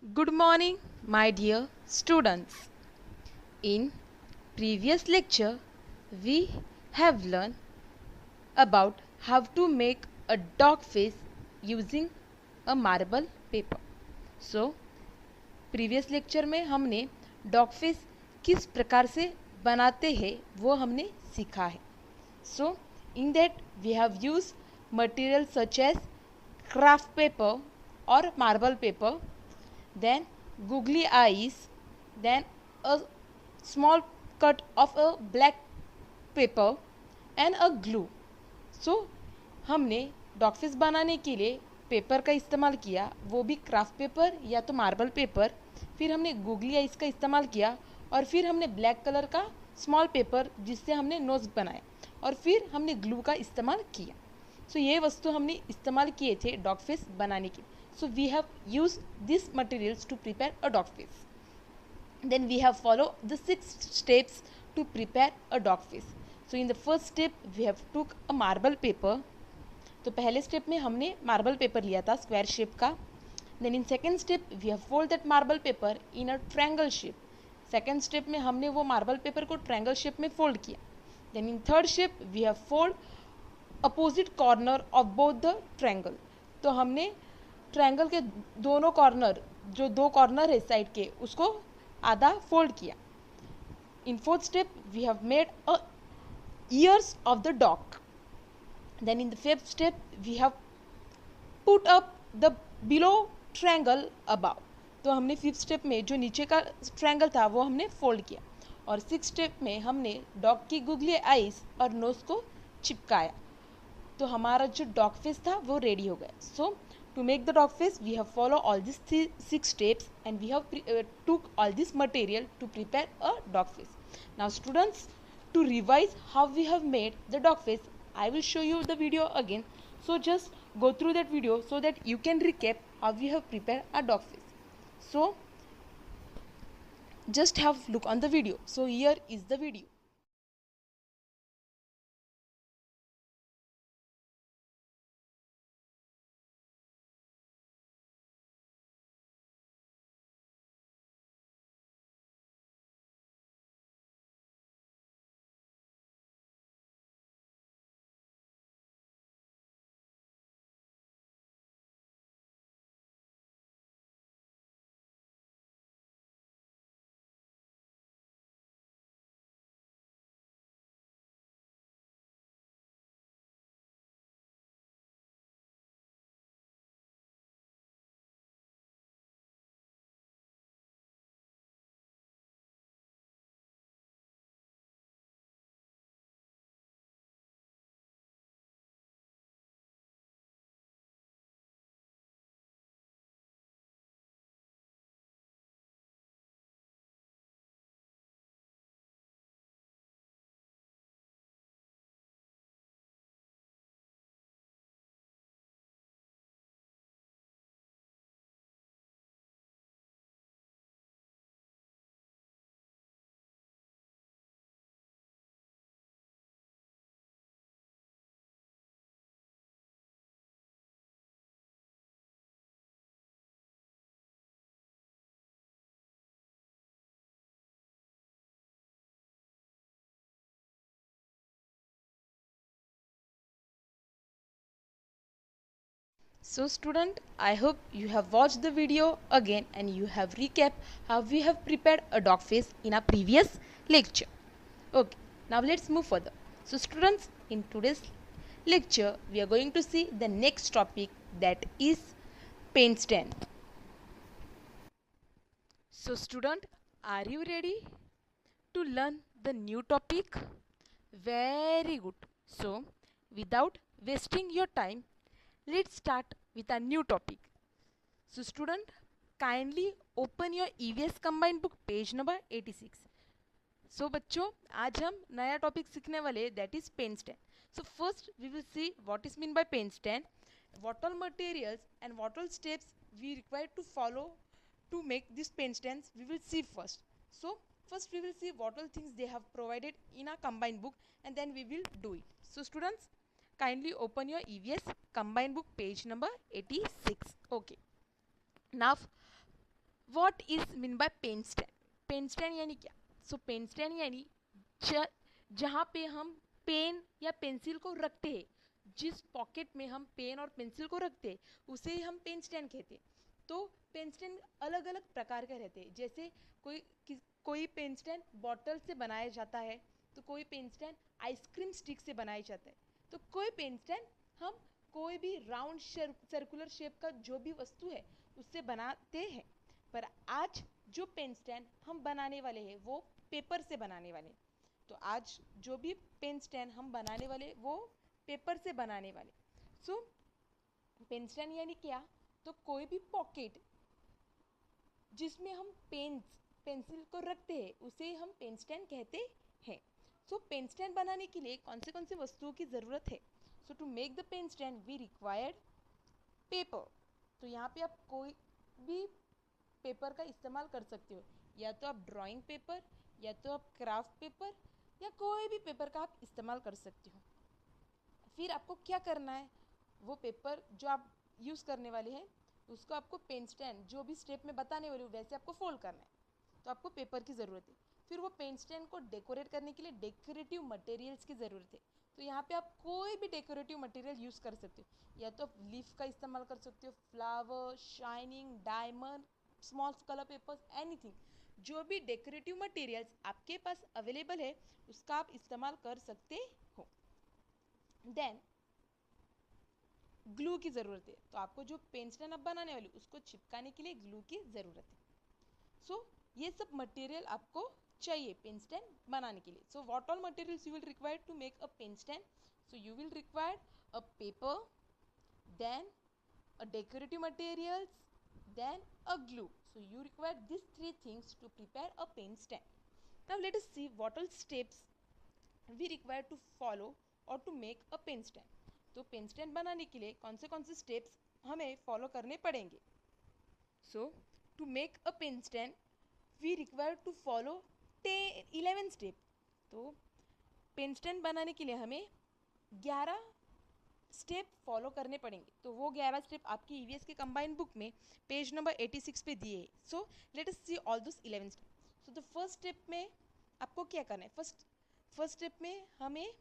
Good morning, my dear students. In previous lecture, we have learned about how to make a dog face using a marble paper. So, previous lecture में हमने dog face किस प्रकार से बनाते हैं वो हमने सीखा है. So, in that we have used material such as craft paper or marble paper, then googly eyes, then a small cut of a black paper and a glue. So हमने डॉग फेस बनाने के लिए paper का इस्तेमाल किया, वो भी craft paper या तो मार्बल पेपर. फिर हमने गूगली आइस का इस्तेमाल किया और फिर हमने ब्लैक कलर का स्मॉल पेपर जिससे हमने नोज बनाए और फिर हमने ग्लू का इस्तेमाल किया. सो ये वस्तु हमने इस्तेमाल किए थे डॉग फेस बनाने के. So we have use this materials to prepare a dog face. Then we have followed the 6 steps to prepare a dog face. So in the first step we have took a marble paper. तो पहले step में हमने marble paper लिया था square shape का. Then in second step we have fold that marble paper in a triangle shape. Second step में हमने वो मार्बल पेपर को ट्रायंगल शेप में फोल्ड किया. Then in third shape we have fold opposite corner of both the triangle. तो हमने triangle के दोनों कॉर्नर, जो दो कॉर्नर है साइड के, उसको आधा फोल्ड किया. In fourth step we have made a ears of the dog. Then in the fifth step we have put up the below triangle above. तो हमने फिफ्थ स्टेप में जो नीचे का ट्रायंगल था वो हमने फोल्ड किया. और सिक्स स्टेप में हमने डॉग की गुगली आइज और नोज को चिपकाया. तो हमारा जो डॉग फेस था वो रेडी हो गया. सो to make the dog face we have follow all these 6 steps and we have took all this material to prepare a dog face. Now students, to revise how we have made the dog face, I will show you the video again. So just go through that video so that you can recap how we have prepared a dog face. So just have look on the video. So here is the video. So student, I hope you have watched the video again and you have recapped how we have prepared a dog face in our previous lecture. Okay, now let's move further. So students, in today's lecture, we are going to see the next topic, that is paint stand. So student, are you ready to learn the new topic? Very good. So without wasting your time, let's start with a new topic. So student, kindly open your EVS combined book page number 86. So बच्चों, आज हम नया topic सीखने वाले हैं, that is pen stand. So first we will see what is mean by pen stand, what all materials and what all steps we require to follow to make this pen stands we will see first. So first we will see what all things they have provided in a combined book and then we will do it. So students, kindly open your EVS combined book page number 86. Okay, now what is mean by pen stand? Pen stand यानी क्या? सो pen stand यानी जहाँ पे हम pen या pencil को रखते हैं, जिस पॉकेट में हम पेन और पेंसिल को रखते हैं, उसे ही हम पेन स्टैंड कहते हैं। तो पेन स्टैंड अलग अलग प्रकार के रहते हैं। जैसे कोई पेन स्टैंड बॉटल से बनाया जाता है, तो कोई पेन स्टैंड आइसक्रीम स्टिक से बनाया जाता है, तो कोई पेन स्टैंड हम कोई भी राउंड सर्कुलर शेप का जो भी वस्तु है उससे बनाते हैं। पर आज जो पेन स्टैंड हम बनाने वाले हैं वो पेपर से बनाने वाले हैं। तो आज जो भी पेन स्टैंड हम बनाने वाले वो पेपर से बनाने वाले। सो पेन स्टैंड यानी क्या? तो कोई भी पॉकेट जिसमें हम पेंसिल को रखते हैं उसे हम पेन स्टैंड कहते हैं। सो पेन स्टैंड बनाने के लिए कौन से वस्तुओं की ज़रूरत है? So to make the pen stand we required paper. तो यहाँ पे आप कोई भी पेपर का इस्तेमाल कर सकते हो, या तो आप ड्राइंग पेपर, या तो आप क्राफ्ट पेपर, या कोई भी पेपर का आप इस्तेमाल कर सकते हो। फिर आपको क्या करना है, वो पेपर जो आप यूज़ करने वाले हैं उसको आपको पेन स्टैंड जो भी स्टेप में बताने वाली हूँ वैसे आपको फोल्ड करना है। तो आपको पेपर की ज़रूरत है। फिर वो पेन स्टैंड को डेकोरेट करने के लिए डेकोरेटिव मटेरियल्स की ज़रूरत है। तो यहाँ पे आप कोई भी डेकोरेटिव मटेरियल यूज़ कर सकते हो, या तो आप लीफ का इस्तेमाल कर सकते हो, flower, shining, diamond, small colour papers, anything. जो भी डेकोरेटिव मटेरियल्स आपके पास अवेलेबल है उसका आप इस्तेमाल कर सकते हो। देन ग्लू की ज़रूरत है। तो आपको जो पेन स्टैंड आप बनाने वाली उसको चिपकाने के लिए ग्लू की ज़रूरत है। सो ये सब मटेरियल आपको चाहिए पेन स्टैंड बनाने के लिए। So what all materials you will require to make a pen stand? So you will require a paper, then a decorative materials, then a glue. So you require these three things to prepare a pen stand. Now let us see what all steps we require to follow or to make a pen stand. तो pen stand बनाने के लिए कौन से steps हमें फॉलो करने पड़ेंगे? So to make a pen stand we require to follow 11 step. तो पेन स्टैंड बनाने के लिए हमें 11 स्टेप फॉलो करने पड़ेंगे। तो वो 11 स्टेप आपकी ईवीएस के कंबाइंड बुक में पेज नंबर 86 पे दिए हैं। So let us see all those 11 step. So the first step में आपको क्या करना है? फर्स्ट स्टेप में हमें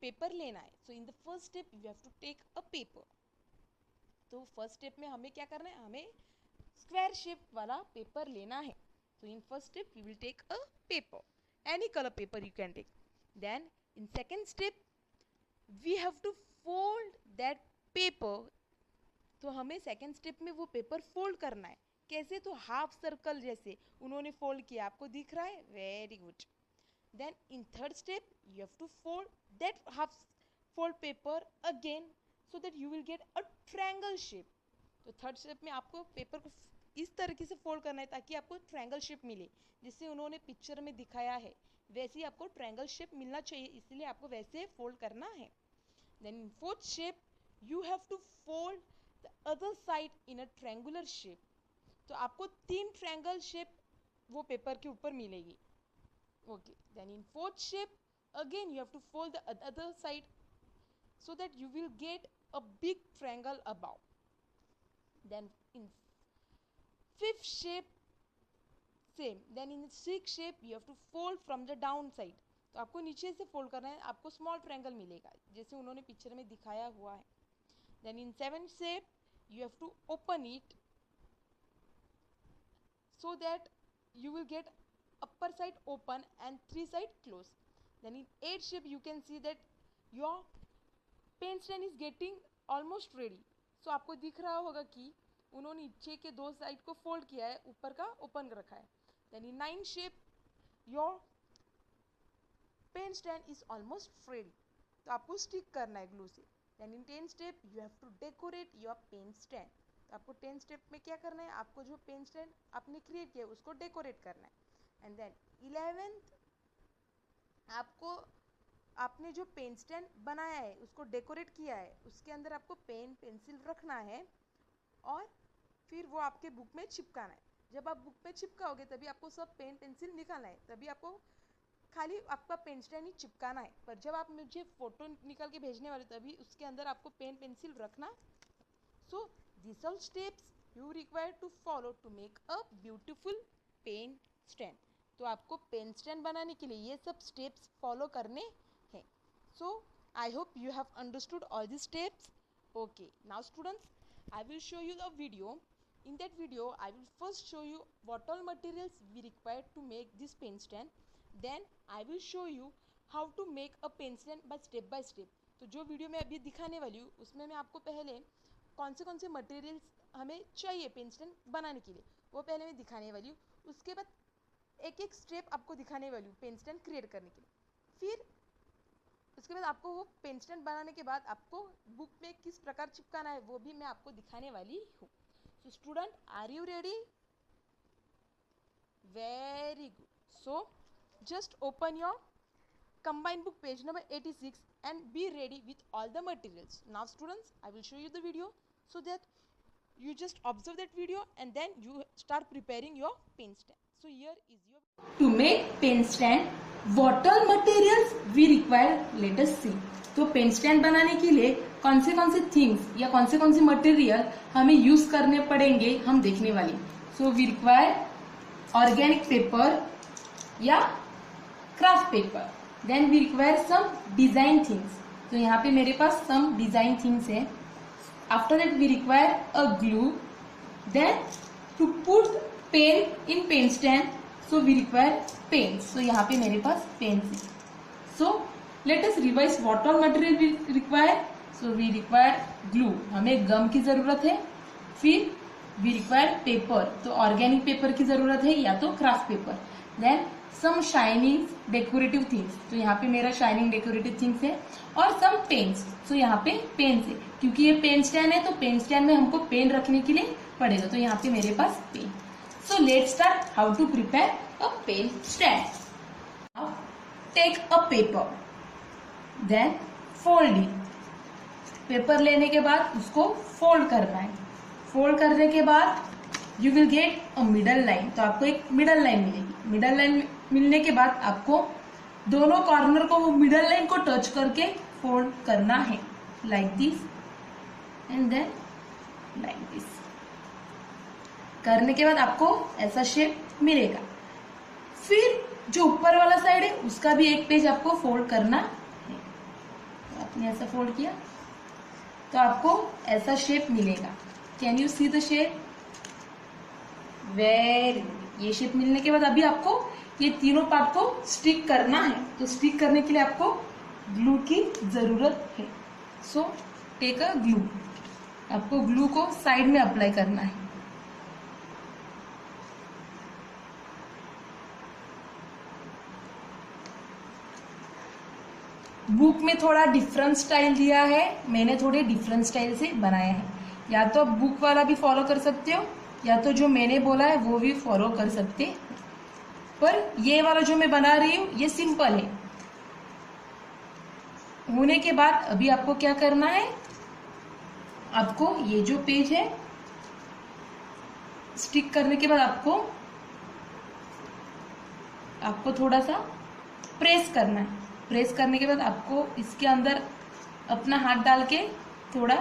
पेपर लेना है। So in the first step you have to take a paper. तो फर्स्ट स्टेप में हमें क्या करना है? हमें स्क्वायर शेप वाला पेपर लेना है। तो in first step you will take a paper, any colour paper you can take. Then in second step we have to fold that paper. तो हमें सेकेंड स्टेप में वो पेपर फोल्ड करना है। कैसे? तो हाफ सर्कल जैसे उन्होंने फोल्ड किया, आपको दिख रहा है? Very good. Then in third step you have to fold that half fold paper again so that you will get a triangle shape. तो थर्ड स्टेप में आपको पेपर को इस तरीके से फोल्ड करना है ताकि आपको ट्रायंगल शेप मिले, जिससे उन्होंने पिक्चर में दिखाया है वैसे ही आपको ट्रायंगल शेप मिलना चाहिए, इसलिए आपको वैसे फोल्ड करना है। Then in fourth shape you have to fold the other side in a triangular shape. तो आपको 3 ट्रायंगल शेप वो पेपर के ऊपर मिलेगी। Okay, then in fourth shape again you have to fold the other side so that you will get a big triangle above. Then in fifth shape same. Then in sixth shape you have to fold from the down side. तो आपको नीचे से fold करना है, आपको small triangle मिलेगा जैसे उन्होंने पिक्चर में दिखाया हुआ है। Then in seventh shape you have to open it so that you will get upper side open and 3 side closed. Then in eighth shape you can see that your pen stand is getting almost ready. So आपको दिख रहा होगा कि उन्होंने नीचे के 2 side को fold किया है, ऊपर का ओपन रखा है। Then in ninth shape your pen stand is almost ready. तो आपको स्टिक करना है ग्लू से। Then in 10 step you have to decorate your pen stand. तो आपको 10 स्टेप में क्या करना है? आपको जो पेन स्टैंड आपने क्रिएट किया है उसको डेकोरेट करना है। एंड देन 11th आपको आपने जो पेन स्टैंड बनाया है उसको डेकोरेट किया है, उसके अंदर आपको पेन पेंसिल रखना है और फिर वो आपके बुक में चिपकाना है। जब आप बुक में चिपकाओगे तभी आपको सब पेन पेंसिल निकालना है, तभी आपको खाली आपका पेन स्टैंड ही चिपकाना है। पर जब आप मुझे फ़ोटो निकाल के भेजने वाले तभी उसके अंदर आपको पेन पेंसिल रखना। So this all steps you require to follow to make a beautiful pen stand. तो आपको पेन स्टैंड बनाने के लिए ये सब स्टेप्स फॉलो करने हैं. So I hope you have understood all these steps. Okay, now students, I will show you the video. In that video, I will first show you what all materials we require to make this pen stand. Then I will show you how to make a pen stand by step. तो जो video मैं अभी दिखाने वाली हूँ उसमें मैं आपको पहले कौन से मटेरियल्स हमें चाहिए पेन स्टैंड बनाने के लिए वो पहले मैं दिखाने वाली हूँ. उसके बाद एक स्टेप आपको दिखाने वाली हूँ पेन स्टैंड क्रिएट करने के लिए. फिर उसके बाद आपको वो पेन स्टैंड बनाने के बाद आपको बुक में किस प्रकार चिपकाना है वो भी मैं आपको दिखाने वाली हूँ. So student, are you ready? Very good. So just open your combined book page number 86 and be ready with all the materials. Now students, I will show you the video so that you just observe that video and then you start preparing your pen stand. So here is your to make pen stand, what all materials we require, let us see. तो pen stand बनाने के लिए कौन से things या कौन से material हमें यूज करने पड़ेंगे हम देखने वाले. So we require organic paper या craft paper. Then we require some design things. तो यहाँ पे मेरे पास some design things है. After that we require a glue. Then to put pen in pen stand, so we require pens. So यहाँ पे मेरे पास pens है. So let us revise what all material we require. So we require glue. हमें गम की जरूरत है. फिर we require paper. तो organic पेपर की जरूरत है या तो क्राफ्ट पेपर. Then सम शाइनिंग डेकोरेटिव थिंग्स. तो यहाँ पे मेरा शाइनिंग डेकोरेटिव थिंग्स है. और सम पेन्स. तो यहाँ पे पेन्स है क्योंकि ये पेन स्टैंड है तो पेन स्टैंड में हमको पेन रखने के लिए पड़ेगा. तो यहाँ पे मेरे पास pen. So let's start how to prepare a pen stand. Now take a paper, then fold it. Paper लेने के बाद उसको फोल्ड करना है. फोल्ड करने के बाद you will get a middle line. तो आपको एक मिडल लाइन मिलेगी. मिडल लाइन मिलने के बाद आपको दोनों कॉर्नर को वो मिडल लाइन को टच करके फोल्ड करना है like this and then like this. करने के बाद आपको ऐसा शेप मिलेगा. फिर जो ऊपर वाला साइड है उसका भी एक पेज आपको फोल्ड करना है. तो आपने ऐसा फोल्ड किया तो आपको ऐसा शेप मिलेगा. Can you see the shape? Very. ये शेप मिलने के बाद अभी आपको ये तीनों पार्ट को स्टिक करना है. तो स्टिक करने के लिए आपको ग्लू की जरूरत है. So take a glue. आपको ग्लू को साइड में अप्लाई करना है. बुक में थोड़ा डिफरेंट स्टाइल दिया है, मैंने थोड़े डिफरेंट स्टाइल से बनाया है. या तो आप बुक वाला भी फॉलो कर सकते हो या तो जो मैंने बोला है वो भी फॉलो कर सकते हैं. पर ये वाला जो मैं बना रही हूं ये सिंपल है. होने के बाद अभी आपको क्या करना है, आपको ये जो पेज है स्टिक करने के बाद आपको थोड़ा सा प्रेस करना है. प्रेस करने के बाद आपको इसके अंदर अपना हाथ डाल के थोड़ा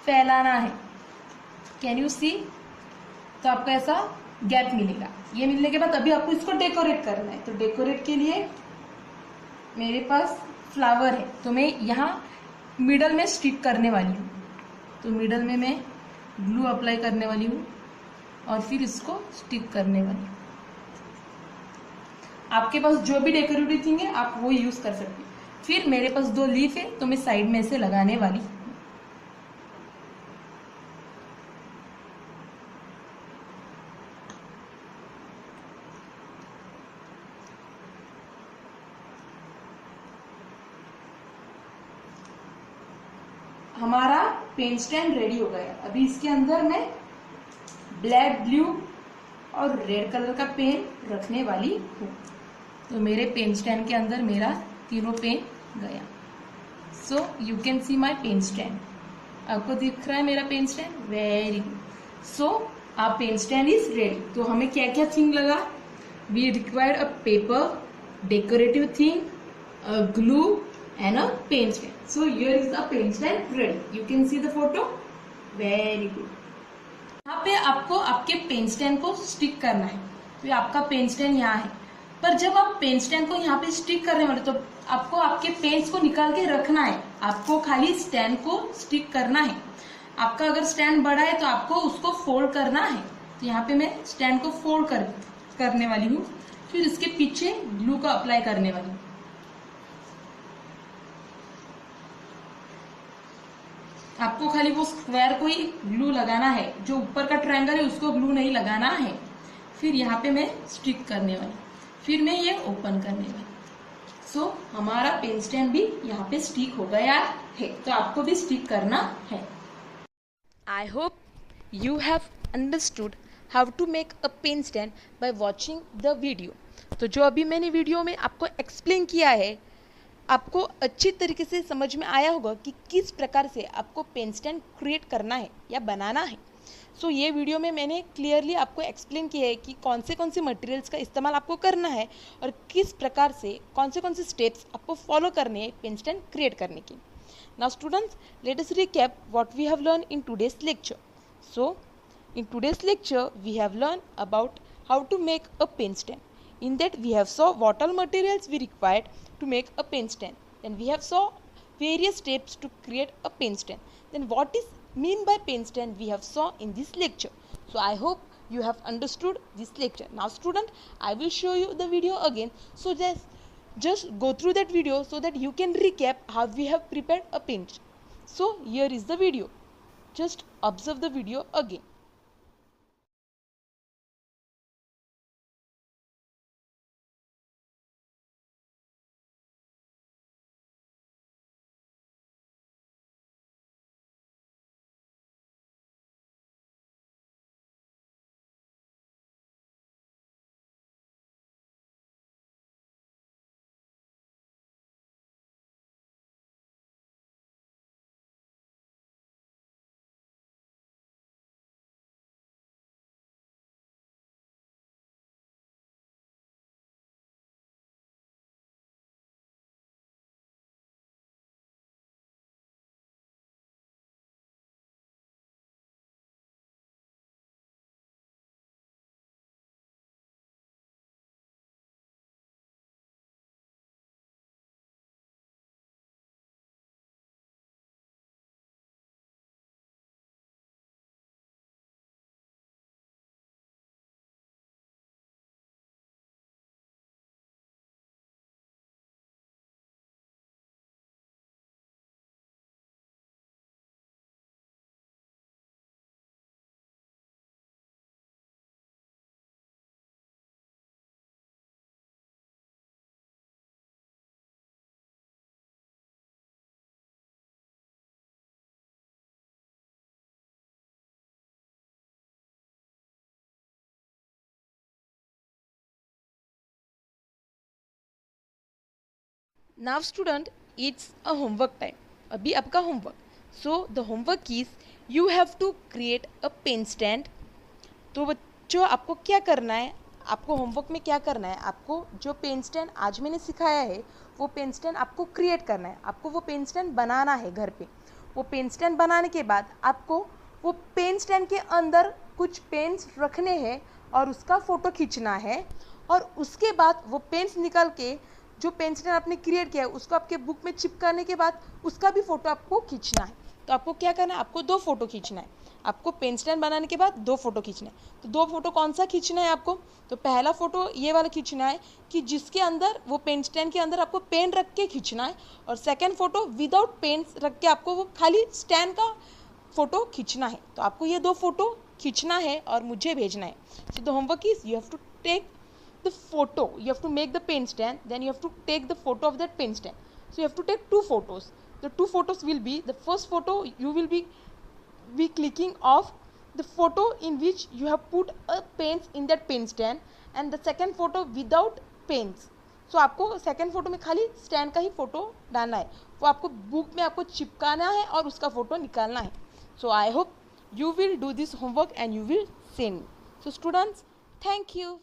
फैलाना है. Can you see? तो आपको ऐसा गैप मिलेगा. ये मिलने के बाद अभी आपको इसको डेकोरेट करना है. तो डेकोरेट के लिए मेरे पास फ्लावर है तो मैं यहाँ मिडल में स्टिक करने वाली हूँ. तो मिडल में मैं ग्लू अप्लाई करने वाली हूँ और फिर इसको स्टिक करने वाली हूँ. आपके पास जो भी डेकोरेटिव थिंग है आप वो यूज कर सकते हैं. फिर मेरे पास 2 लीफ है तो मैं साइड में से लगाने वाली हूँ. हमारा पेन स्टैंड रेडी हो गया. अभी इसके अंदर मैं ब्लैक, ब्लू और रेड कलर का पेन रखने वाली हूँ. तो मेरे पेन स्टैंड के अंदर मेरा तीनों पेन गया. So you can see my pen stand. आपको दिख रहा है मेरा pen stand? Very good. So our pen stand is ready. तो हमें क्या क्या थिंग लगा? We require a paper, decorative thing, a glue and a pen stand. So here is the pen stand ready. You can see the photo. Very good. यहाँ पे आपको आपके pen stand को स्टिक करना है। तो ये आपका पेन स्टैंड यहाँ है, पर जब आप पेन स्टैंड को यहाँ पे स्टिक करने वाले तो आपको आपके पेन्स को निकाल के रखना है। आपको खाली स्टैंड को स्टिक करना है। आपका अगर स्टैंड बड़ा है तो आपको उसको फोल्ड करना है। तो यहाँ पे मैं स्टैंड को फोल्ड करने वाली हूँ, फिर इसके पीछे ग्लू का अप्लाई करने वाली हूँ। आपको खाली वो स्क्वायर को ही ग्लू लगाना है, जो ऊपर का ट्रायंगल है उसको ग्लू नहीं लगाना है। फिर यहाँ पे मैं स्टिक करने वाली, फिर मैं ये ओपन करने वाली। सो हमारा पेन स्टैंड भी यहाँ पे स्टिक हो गया है। तो आपको भी स्टिक करना है। I hope you have understood how to make a pen stand by watching the video. तो जो अभी मैंने वीडियो में आपको एक्सप्लेन किया है, आपको अच्छी तरीके से समझ में आया होगा कि किस प्रकार से आपको पेन स्टैंड क्रिएट करना है या बनाना है। सो ये वीडियो में मैंने क्लियरली आपको एक्सप्लेन किया है कि कौन से मटेरियल्स का इस्तेमाल आपको करना है और किस प्रकार से कौन से स्टेप्स आपको फॉलो करने हैं पेन स्टैंड क्रिएट करने के। Now students, let us recap what we have learned in today's lecture. So, in today's lecture, we have learned about how to make a pen stand. In that, we have saw what all materials we required to make a pen stand. Then we have saw various steps to create a pen stand. Then what is mean by pen stand we have saw in this lecture. So I hope you have understood this lecture. Now student, I will show you the video again. So just go through that video so that you can recap how we have prepared a pen. So here is the video. Just observe the video again. Now student, it's a homework time. अभी आपका homework. So the homework is you have to create a pen stand. तो बच्चों आपको क्या करना है, आपको homework में क्या करना है, आपको जो पेन स्टैंड आज मैंने सिखाया है वो पेन स्टैंड आपको क्रिएट करना है। आपको वो पेन स्टैंड बनाना है घर पे। वो पेन स्टैंड बनाने के बाद आपको वो पेन स्टैंड के अंदर कुछ पेन्स रखने हैं और उसका फ़ोटो खींचना है। और उसके बाद वो पेन्स निकाल के जो पेन स्टैंड आपने क्रिएट किया है उसको आपके बुक में चिपकाने के बाद उसका भी फ़ोटो आपको खींचना है। तो आपको क्या करना है, आपको 2 फोटो खींचना है। आपको पेन स्टैंड बनाने के बाद 2 फोटो खींचना है। तो 2 फोटो कौन सा खींचना है आपको, तो पहला फोटो ये वाला खींचना है कि जिसके अंदर वो पेन स्टैंड के अंदर आपको पेन रख के खींचना है। और सेकेंड फोटो विदाउट पेन रख के आपको वो खाली स्टैंड का फोटो खींचना है। तो आपको ये 2 फोटो खींचना है और मुझे भेजना है। So the homework is you have to take the photo, you have to make the pen stand, then you have to take the photo of that pen stand. So you have to take 2 photos. The 2 photos will be, the first photo you will be clicking off the photo in which you have put a pens in that pen stand, and the second photo without pens. So आपको second photo में खाली stand का ही photo डालना है, वो आपको book में आपको चिपकाना है और उसका फोटो निकालना है। So I hope you will do this homework and you will send me. So students, thank you.